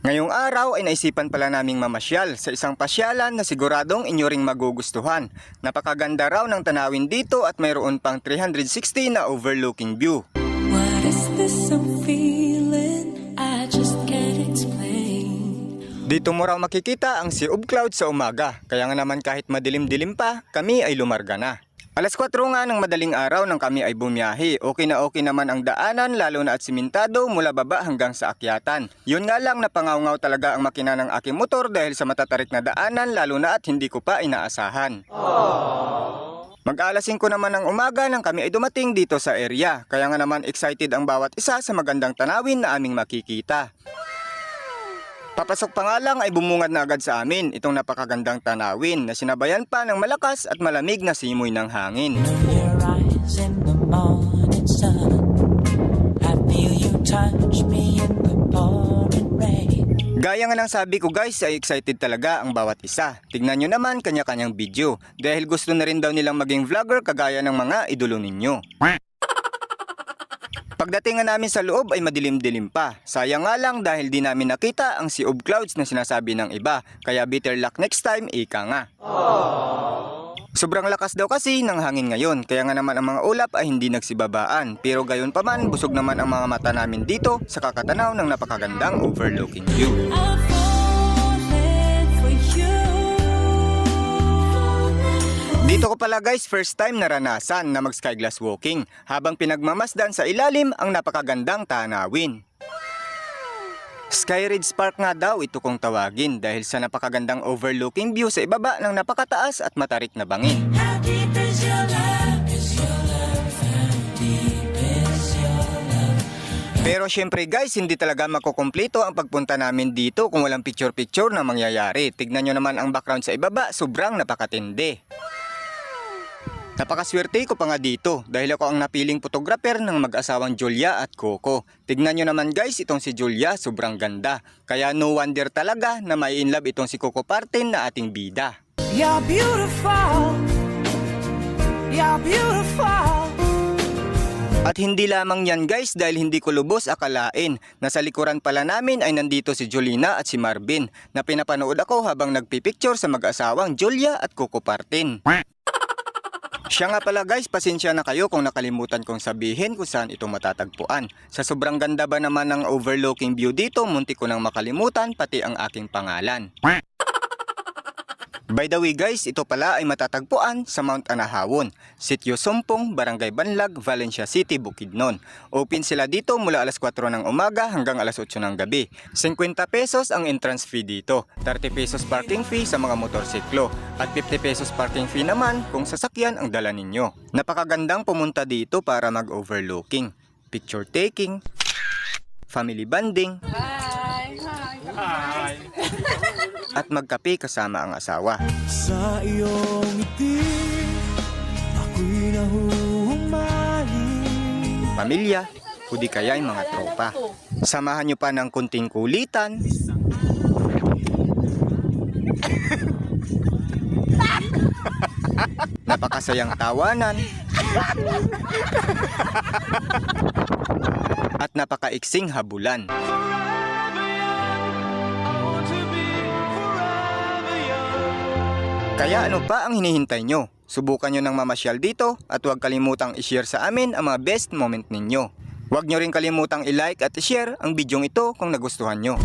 Ngayong araw ay naisipan pala naming mamasyal sa isang pasyalan na siguradong inyo ring magugustuhan. Napakaganda raw ng tanawin dito at mayroon pang 360 na overlooking view. What is this I'm feeling? I just can't explain. Dito mo raw makikita ang Sea of Clouds sa umaga, kaya nga naman kahit madilim-dilim pa, kami ay lumarga na. Alas 4 nga ng madaling araw nang kami ay bumiyahe. Okay na okay naman ang daanan, lalo na at simentado mula baba hanggang sa akyatan. Yun nga lang, napangaw-ngaw talaga ang makina ng aking motor dahil sa matatarik na daanan, lalo na at hindi ko pa inaasahan. Mag-alas 5 naman ng umaga nang kami ay dumating dito sa area. Kaya nga naman excited ang bawat isa sa magandang tanawin na aming makikita. Papasok pa nga lang ay bumungad na agad sa amin itong napakagandang tanawin na sinabayan pa ng malakas at malamig na simoy ng hangin. Gaya nga ng sabi ko guys, ay excited talaga ang bawat isa. Tignan nyo naman kanya-kanyang video dahil gusto na rin daw nilang maging vlogger kagaya ng mga idolo ninyo. Pagdating nga namin sa loob ay madilim-dilim pa. Sayang nga lang dahil di namin nakita ang Sea of Clouds na sinasabi ng iba. Kaya better luck next time, ika nga. Sobrang lakas daw kasi ng hangin ngayon. Kaya nga naman ang mga ulap ay hindi nagsibabaan. Pero gayon pa man, busog naman ang mga mata namin dito sa kakatanaw ng napakagandang overlooking view. Dito ko pala guys first time naranasan na mag skyglass walking habang pinagmamasdan sa ilalim ang napakagandang tanawin. Skyridge Park nga daw ito kung tawagin dahil sa napakagandang overlooking view sa ibaba ng napakataas at matarik na bangin. Pero syempre guys, hindi talaga makukumpleto ang pagpunta namin dito kung walang picture-picture na mangyayari. Tignan nyo naman ang background sa ibaba, sobrang napakatindi. Napakaswerte ko pa nga dito dahil ako ang napiling photographer ng mag-asawang Julia at Coco. Tignan nyo naman guys, itong si Julia sobrang ganda. Kaya no wonder talaga na may in love itong si Coco Partin na ating bida. You're beautiful. You're beautiful. At hindi lamang yan guys dahil hindi ko lubos akalain na sa likuran pala namin ay nandito si Jolina at si Marvin na pinapanood ako habang nagpipicture sa mag-asawang Julia at Coco Partin. Siya nga pala guys, pasensya na kayo kung nakalimutan kong sabihin kung saan ito matatagpuan. Sa sobrang ganda ba naman ng overlooking view dito, muntik ko nang makalimutan pati ang aking pangalan. By the way guys, ito pala ay matatagpuan sa Mount Anahawon, Sitio Sumpong, Barangay Banlag, Valencia City, Bukidnon. Open sila dito mula alas 4 ng umaga hanggang alas 8 ng gabi. 50 pesos ang entrance fee dito, 30 pesos parking fee sa mga motorsiklo, at 50 pesos parking fee naman kung sasakyan ang dala ninyo. Napakagandang pumunta dito para mag-overlooking, picture taking, family bonding, at magkape kasama ang asawa. Sa iyong ngiti, ako'y nahuhumaling. Pamilya, kundi kaya yung mga tropa. Samahan nyo pa ng kunting kulitan. Napakasayang tawanan. At napakaiksing habulan. Kaya ano pa ang hinihintay nyo? Subukan nyo ng mamasyal dito at huwag kalimutang i-share sa amin ang mga best moment ninyo. Huwag nyo rin kalimutang i-like at i-share ang bidyong ito kung nagustuhan nyo.